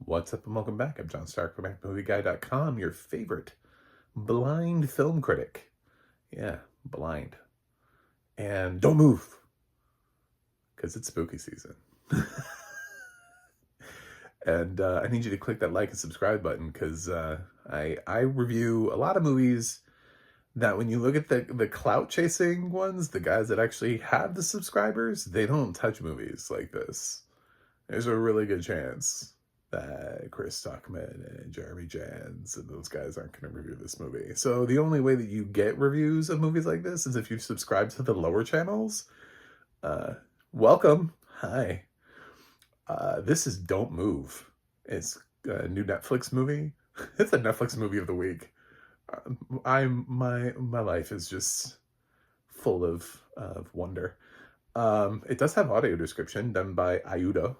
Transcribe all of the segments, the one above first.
What's up and welcome back. I'm John Stark from MacMovieGuy.com, your favorite blind film critic. Yeah, blind. And don't move, because it's spooky season. And I need you to click that like and subscribe button, because I review a lot of movies that when you look at the clout chasing ones, the guys that actually have the subscribers, they don't touch movies like this. There's a really good chance that Chris Stuckman and Jeremy Jans and those guys aren't going to review this movie. So the only way that you get reviews of movies like this is if you subscribe to the lower channels. Welcome. Hi. This is Don't Move. It's a new Netflix movie. It's a Netflix movie of the week. My life is just full of wonder. It does have audio description done by Ayudo,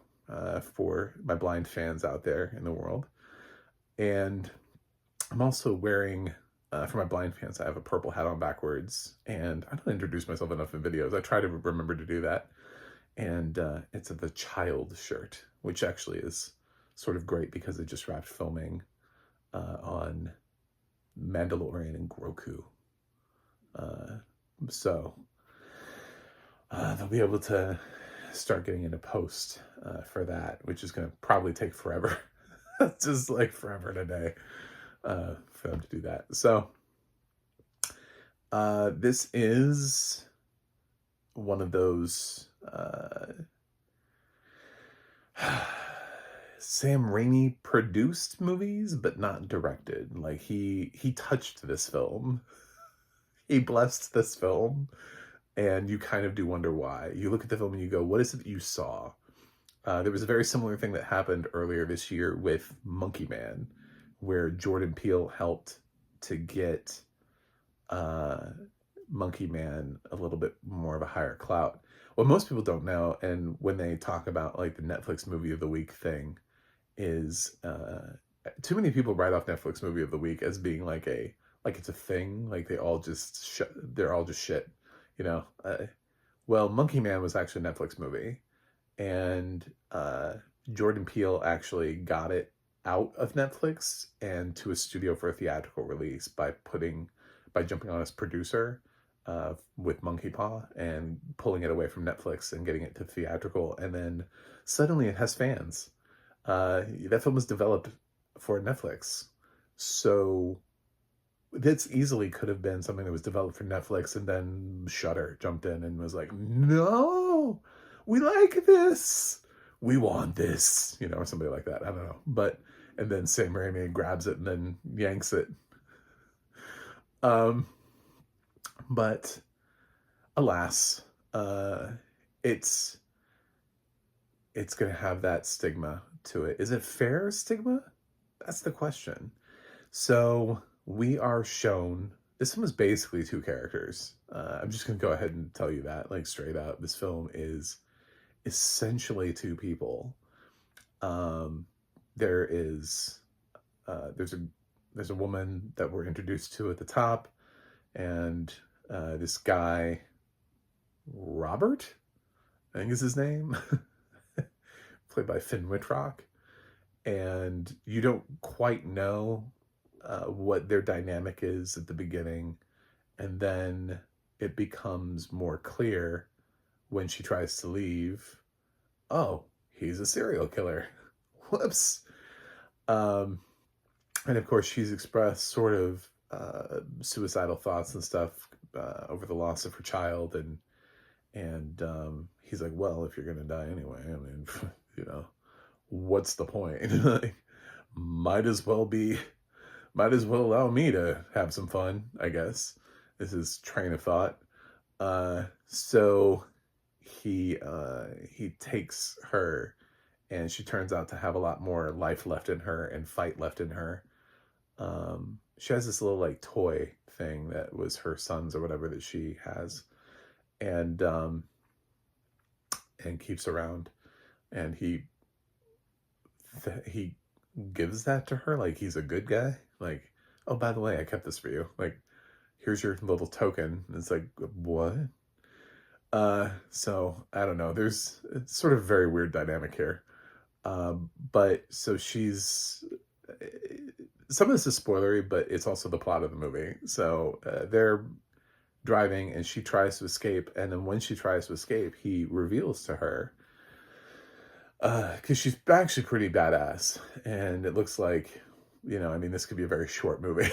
for my blind fans out there in the world. And I'm also wearing, for my blind fans, I have a purple hat on backwards, and I don't introduce myself enough in videos. I try to remember to do that. And it's the Child shirt, which actually is sort of great because they just wrapped filming on Mandalorian and Grogu. So they'll be able to start getting into post for that, which is going to probably take forever. Just like forever today for them to do that. So this is one of those Sam Raimi produced movies, but not directed. Like he touched this film. He blessed this film. And you kind of do wonder why. You look at the film and you go, what is it that you saw? There was a very similar thing that happened earlier this year with Monkey Man, where Jordan Peele helped to get Monkey Man a little bit more of a higher clout. What most people don't know, and when they talk about like the Netflix movie of the week thing, is too many people write off Netflix movie of the week as being like it's a thing, like they're all just shit. You know, well, Monkey Man was actually a Netflix movie, and Jordan Peele actually got it out of Netflix and to a studio for a theatrical release by jumping on as producer with Monkey Paw and pulling it away from Netflix and getting it to theatrical, and then suddenly it has fans. That film was developed for Netflix, so this easily could have been something that was developed for Netflix, and then Shudder jumped in and was like, no, we like this. We want this, or somebody like that. I don't know. And then Sam Raimi grabs it and then yanks it. But alas, it's going to have that stigma to it. Is it fair stigma? That's the question. So we are shown, this film is basically two characters. I'm just going to go ahead and tell you that, like, straight up. This film is essentially two people. There's a woman that we're introduced to at the top, and this guy, Robert, I think is his name, played by Finn Wittrock. And you don't quite know what their dynamic is at the beginning, and then it becomes more clear when she tries to leave. Oh, he's a serial killer. Whoops. And of course, she's expressed sort of suicidal thoughts and stuff over the loss of her child, and he's like, well, if you're gonna die anyway, I mean, what's the point? Like, might as well allow me to have some fun, I guess. This is train of thought. So he takes her, and she turns out to have a lot more life left in her and fight left in her. She has this little like toy thing that was her son's or whatever that she has, and keeps around, and he gives that to her like he's a good guy. Like, oh, by the way, I kept this for you. Like, here's your little token. And it's like, what? So I don't know. There's it's sort of a very weird dynamic here. But so she's some of this is spoilery, but it's also the plot of the movie. So they're driving and she tries to escape, and then when she tries to escape, he reveals to her because she's actually pretty badass, and it looks like, I mean, this could be a very short movie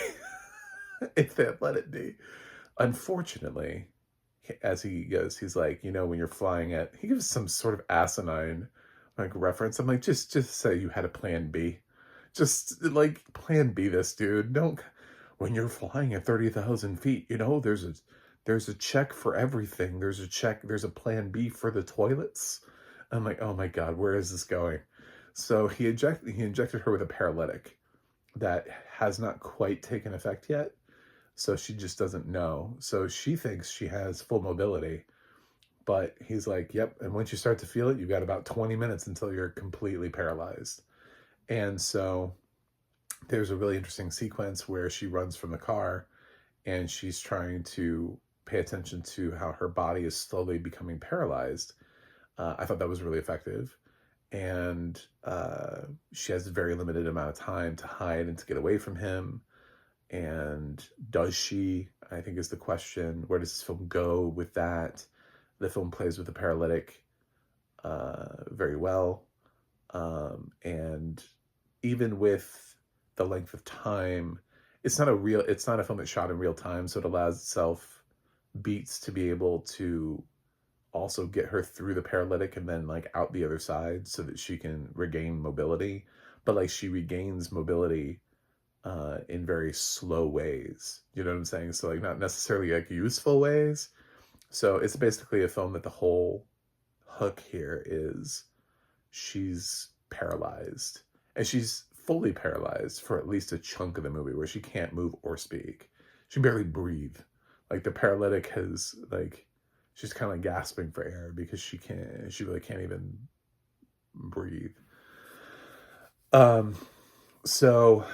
if they let it be. Unfortunately, as he goes, he's like, when you're flying at, he gives some sort of asinine like reference. I'm like, just say you had a plan B. Just like plan B this, dude. Don't, when you're flying at 30,000 feet, there's a check for everything. There's a plan B for the toilets. I'm like, oh my God, where is this going? So he injected her with a paralytic that has not quite taken effect yet. So she just doesn't know. So she thinks she has full mobility, but he's like, yep. And once you start to feel it, you've got about 20 minutes until you're completely paralyzed. And so there's a really interesting sequence where she runs from the car and she's trying to pay attention to how her body is slowly becoming paralyzed. I thought that was really effective. And she has a very limited amount of time to hide and to get away from him. And does she, I think, is the question. Where does this film go with that? The film plays with the paralytic very well. And even with the length of time, it's not a film that's shot in real time, so it allows itself beats to be able to also get her through the paralytic and then like out the other side so that she can regain mobility. But like she regains mobility in very slow ways. You know what I'm saying? So like not necessarily like useful ways. So it's basically a film that the whole hook here is she's paralyzed, and she's fully paralyzed for at least a chunk of the movie where she can't move or speak. She can barely breathe. Like the paralytic has like, she's kind of gasping for air because she really can't even breathe. So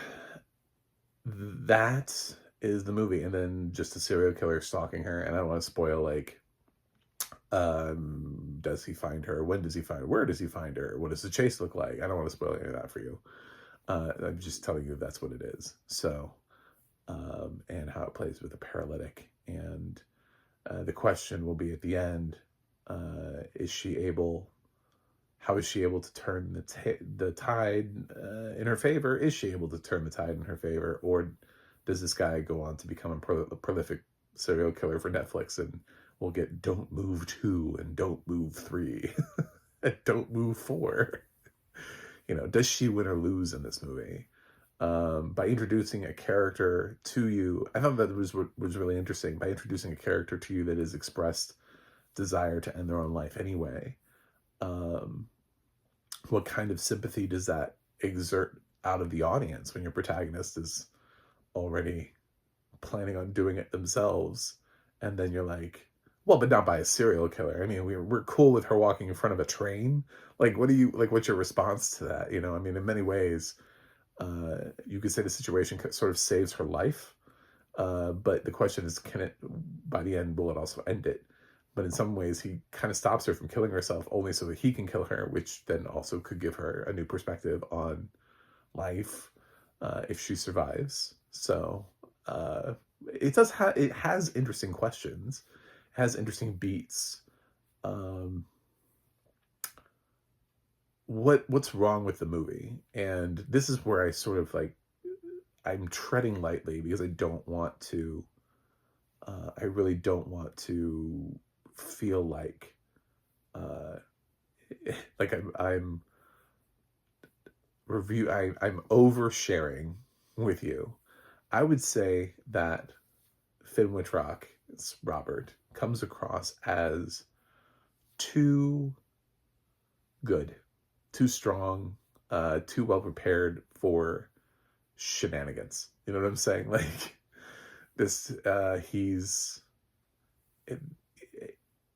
that is the movie, and then just a serial killer stalking her. And I don't want to spoil like, does he find her? When does he find her? Where does he find her? What does the chase look like? I don't want to spoil any of that for you. I'm just telling you that's what it is. So, and how it plays with the paralytic. And the question will be at the end, how is she able to turn the tide in her favor? Is she able to turn the tide in her favor? Or does this guy go on to become a prolific serial killer for Netflix, and we'll get Don't Move 2 and Don't Move 3 and Don't Move 4? Does she win or lose in this movie? By introducing a character to you, I thought that was really interesting. By introducing a character to you that has expressed desire to end their own life anyway, what kind of sympathy does that exert out of the audience when your protagonist is already planning on doing it themselves, and then you're like, well, but not by a serial killer. I mean, we're cool with her walking in front of a train. Like, what's your response to that? I mean, in many ways, you could say the situation sort of saves her life. But the question is, by the end, will it also end it? But in some ways, he kind of stops her from killing herself only so that he can kill her, which then also could give her a new perspective on life if she survives. So it has interesting questions, has interesting beats. What's wrong with the movie? And this is where I sort of like, I'm treading lightly because I don't want to. I really don't want to feel like I'm oversharing with you. I would say that Finn Wittrock, it's Robert, comes across as too good, too strong, too well prepared for shenanigans. You know what I'm saying? Like this,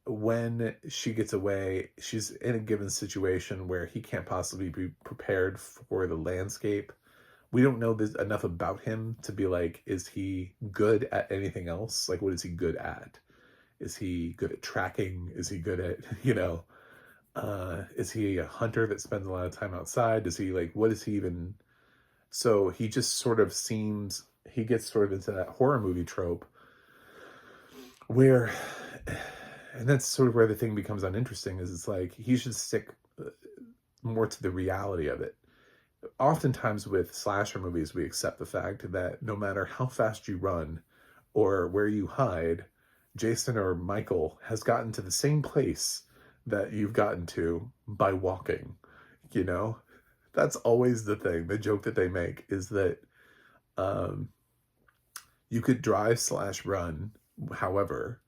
when she gets away, she's in a given situation where he can't possibly be prepared for the landscape. We don't know enough about him to be like, is he good at anything else? Like, what is he good at? Is he good at tracking? Is he good at, Is he a hunter that spends a lot of time outside? Does he like, what is he even? So he just sort of seems, he gets sort of into that horror movie trope where, and that's sort of where the thing becomes uninteresting, is it's like he should stick more to the reality of it. Oftentimes with slasher movies, we accept the fact that no matter how fast you run or where you hide, Jason or Michael has gotten to the same place that you've gotten to by walking. You know, that's always the thing. The joke that they make is that um, you could drive slash run, however,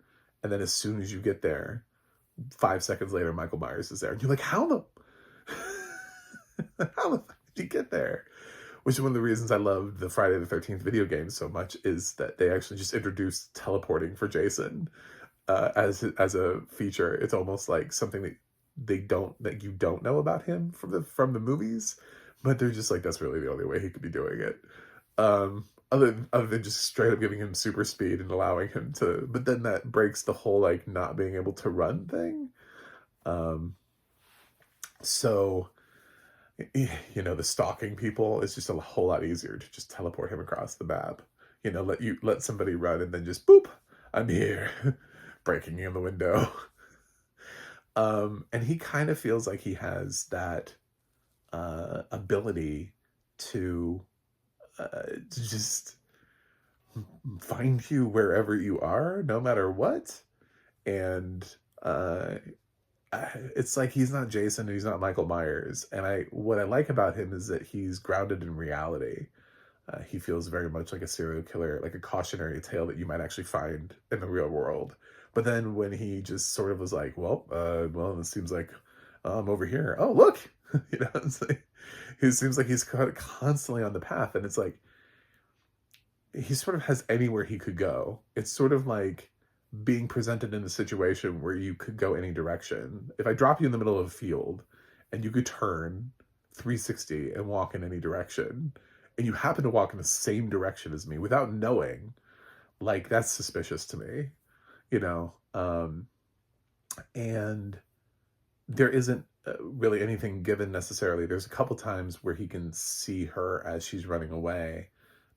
and then as soon as you get there, 5 seconds later, Michael Myers is there, and you're like, how the how the fuck did you get there? Which is one of the reasons I love the Friday the 13th video game so much, is that they actually just introduced teleporting for Jason as a feature. It's almost like something that you don't know about him from the movies, but they're just like, that's really the only way he could be doing it. Other than just straight up giving him super speed and allowing him to, but then that breaks the whole like not being able to run thing. Um, so the stalking people is just a whole lot easier to just teleport him across the map. Let somebody run and then just boop, I'm here, breaking in the window. And he kind of feels like he has that ability to just find you wherever you are, no matter what. And it's like he's not Jason and he's not Michael Myers. And what I like about him is that he's grounded in reality. He feels very much like a serial killer, like a cautionary tale that you might actually find in the real world. But then when he just sort of was like, well, it seems like I'm over here. Oh, look, it's like, he seems like he's constantly on the path, and it's like he sort of has anywhere he could go. It's sort of like being presented in a situation where you could go any direction. If I drop you in the middle of a field and you could turn 360 and walk in any direction, and you happen to walk in the same direction as me without knowing, like, that's suspicious to me, you know? And there isn't really anything given necessarily. There's a couple times where he can see her as she's running away,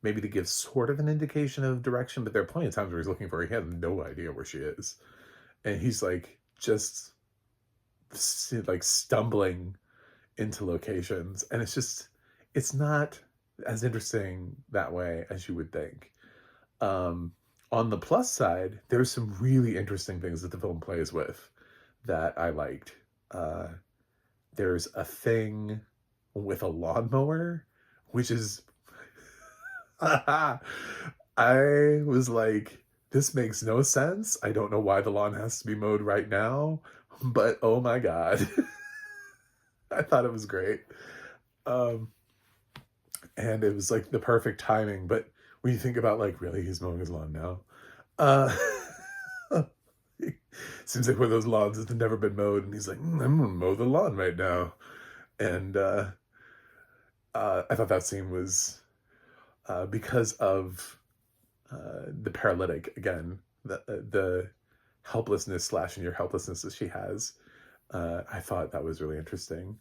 maybe to give sort of an indication of direction, but there are plenty of times where he's looking for her. He has no idea where she is. And he's like, just like stumbling into locations. And it's not as interesting that way as you would think. On the plus side, there's some really interesting things that the film plays with that I liked. There's a thing with a lawnmower, which is I was like, this makes no sense. I don't know why the lawn has to be mowed right now, but oh my God. I thought it was great. Um, and it was like the perfect timing. But when you think about, like, really, he's mowing his lawn now. Uh, seems like one of those lawns that's never been mowed, and he's like, I'm gonna mow the lawn right now. And I thought that scene was because of the paralytic, again, the helplessness slash in your helplessness that she has. I thought that was really interesting.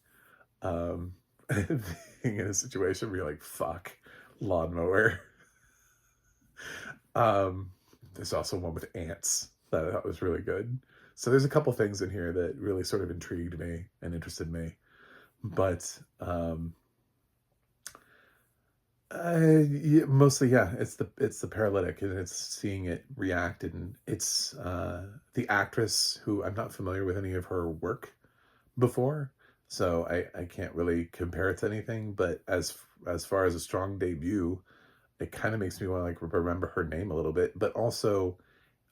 Being in a situation where you're like, fuck, lawnmower. There's also one with ants that I thought was really good. So there's a couple things in here that really sort of intrigued me and interested me. But mostly, yeah, it's the paralytic, and it's seeing it react, and it's the actress, who I'm not familiar with any of her work before, so I can't really compare it to anything. But as far as a strong debut, it kind of makes me want to like remember her name a little bit. But also,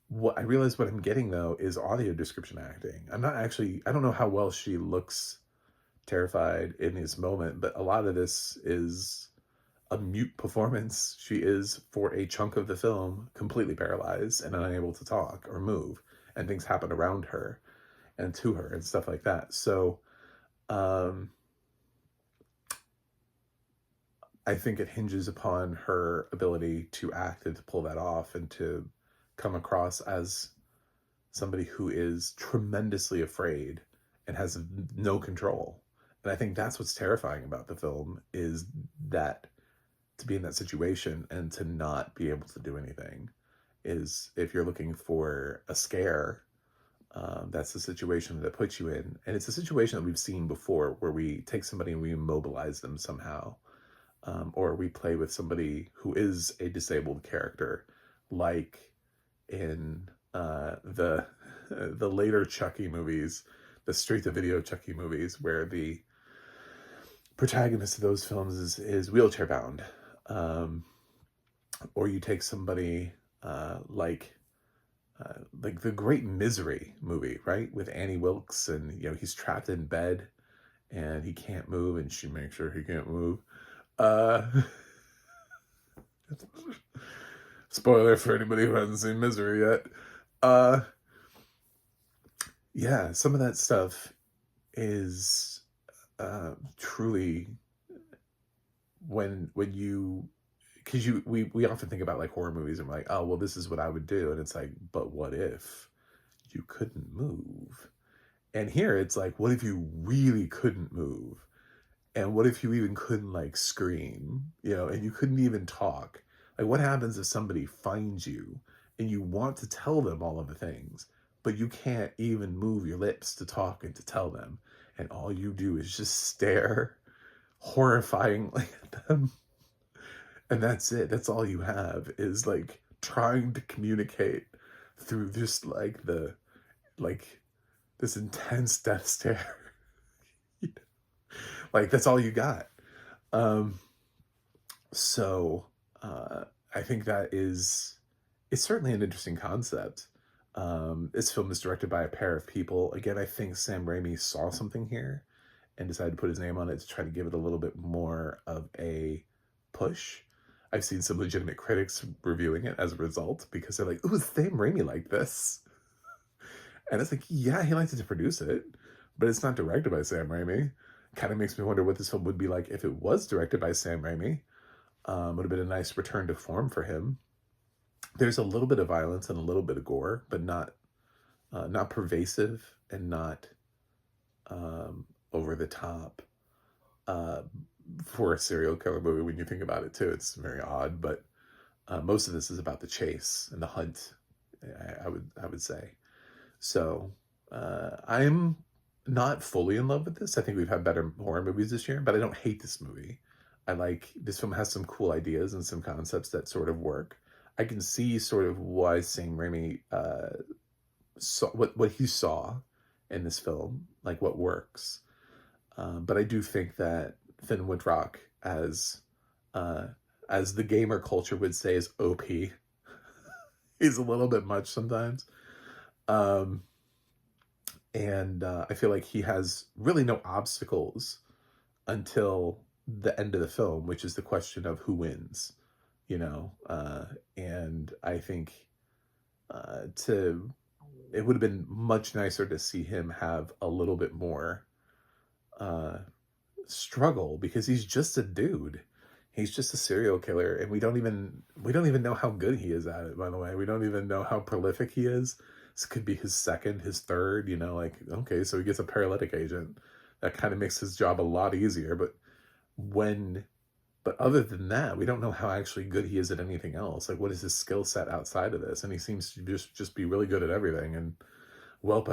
what I realize what I'm getting though is audio description acting. I don't know how well she looks terrified in this moment, but a lot of this is a mute performance. She is, for a chunk of the film, completely paralyzed and unable to talk or move, and things happen around her and to her and stuff like that. So I think it hinges upon her ability to act and to pull that off and to come across as somebody who is tremendously afraid and has no control. And I think that's what's terrifying about the film, is that to be in that situation and to not be able to do anything. Is, if you're looking for a scare, that's the situation that it puts you in. And it's a situation that we've seen before, where we take somebody and we immobilize them somehow. Or we play with somebody who is a disabled character, like in the later Chucky movies, the straight-to-video Chucky movies, where the protagonist of those films is wheelchair bound. Or you take somebody like the Great Misery movie, right, with Annie Wilkes, and he's trapped in bed and he can't move, and she makes sure he can't move. Uh, Spoiler for anybody who hasn't seen Misery yet. Yeah, some of that stuff is truly, when you, because we often think about like horror movies and we're like, oh well, this is what I would do, and it's like, but what if you couldn't move? And here it's like, what if you really couldn't move? And what if you even couldn't like scream, and you couldn't even talk? Like, what happens if somebody finds you and you want to tell them all of the things, but you can't even move your lips to talk and to tell them, and all you do is just stare horrifyingly at them? And that's it. That's all you have, is like trying to communicate through just like this intense death stare. Like, that's all you got. So I think it's certainly an interesting concept. This film is directed by a pair of people. Again, I think Sam Raimi saw something here and decided to put his name on it to try to give it a little bit more of a push. I've seen some legitimate critics reviewing it as a result, because they're like, ooh, Sam Raimi like this. And it's like, yeah, he liked it to produce it, but it's not directed by Sam Raimi. Kind of makes me wonder what this film would be like if it was directed by Sam Raimi. Would have been a nice return to form for him. There's a little bit of violence and a little bit of gore, but not pervasive, and not over the top. For a serial killer movie, when you think about it too, it's very odd. But most of this is about the chase and the hunt, I would say. So I'm not fully in love with this. I think we've had better horror movies this year, but I don't hate this movie. I like this film. Has some cool ideas and some concepts that sort of work. I can see sort of why Sam Raimi saw what he saw in this film, like what works. But I do think that Finn Woodrock, as the gamer culture would say, is OP. He's a little bit much sometimes. And I feel like he has really no obstacles until the end of the film, which is the question of who wins, and I think it would have been much nicer to see him have a little bit more struggle, because he's just a dude. He's just a serial killer, and we don't even know how good he is at it, by the way. We don't even know how prolific he is. This could be his second, his third, like, okay, so he gets a paralytic agent. That kind of makes his job a lot easier, but other than that, we don't know how actually good he is at anything else. Like, what is his skill set outside of this? And he seems to just be really good at everything. And, well,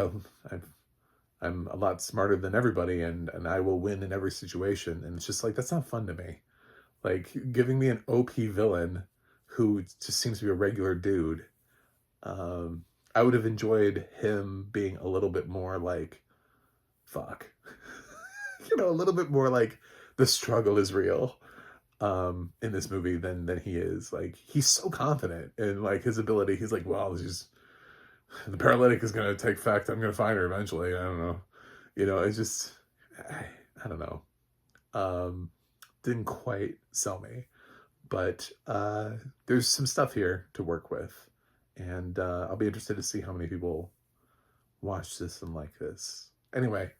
I'm a lot smarter than everybody, and I will win in every situation. And it's just like, that's not fun to me. Like, giving me an OP villain who just seems to be a regular dude. I would have enjoyed him being a little bit more like, fuck. A little bit more like the struggle is real in this movie than he is. Like, he's so confident in like his ability. He's like, well, the paralytic is going to take effect. I'm going to find her eventually. I don't know. It's just, I don't know. Didn't quite sell me, but there's some stuff here to work with. And I'll be interested to see how many people watch this and like this. Anyway,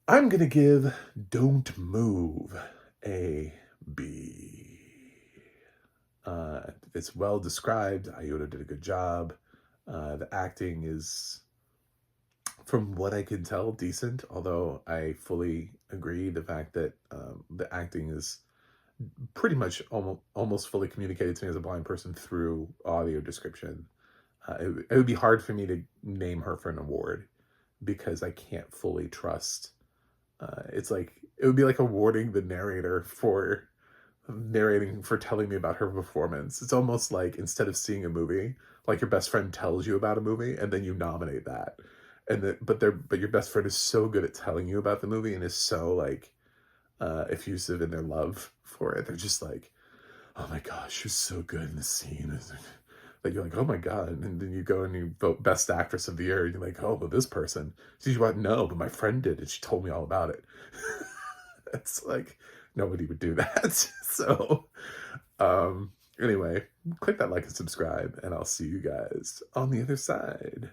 I'm going to give Don't Move a B. It's well described. Iota did a good job. The acting is from what I can tell, decent. Although I fully agree the fact that the acting is pretty much almost fully communicated to me as a blind person through audio description. It would be hard for me to name her for an award because I can't fully trust. It's like it would be like awarding the narrator for narrating for telling me about her performance. It's almost like instead of seeing a movie, like your best friend tells you about a movie and then you nominate that. And that but your best friend is so good at telling you about the movie and is so like effusive in their love for it. They're just like, oh my gosh, she was so good in the scene. Like you're like, oh my god, and then you go and you vote best actress of the year, and you're like, oh, but this person. So you went, no, but my friend did, and she told me all about it. It's like nobody would do that. So, anyway, click that like and subscribe, and I'll see you guys on the other side.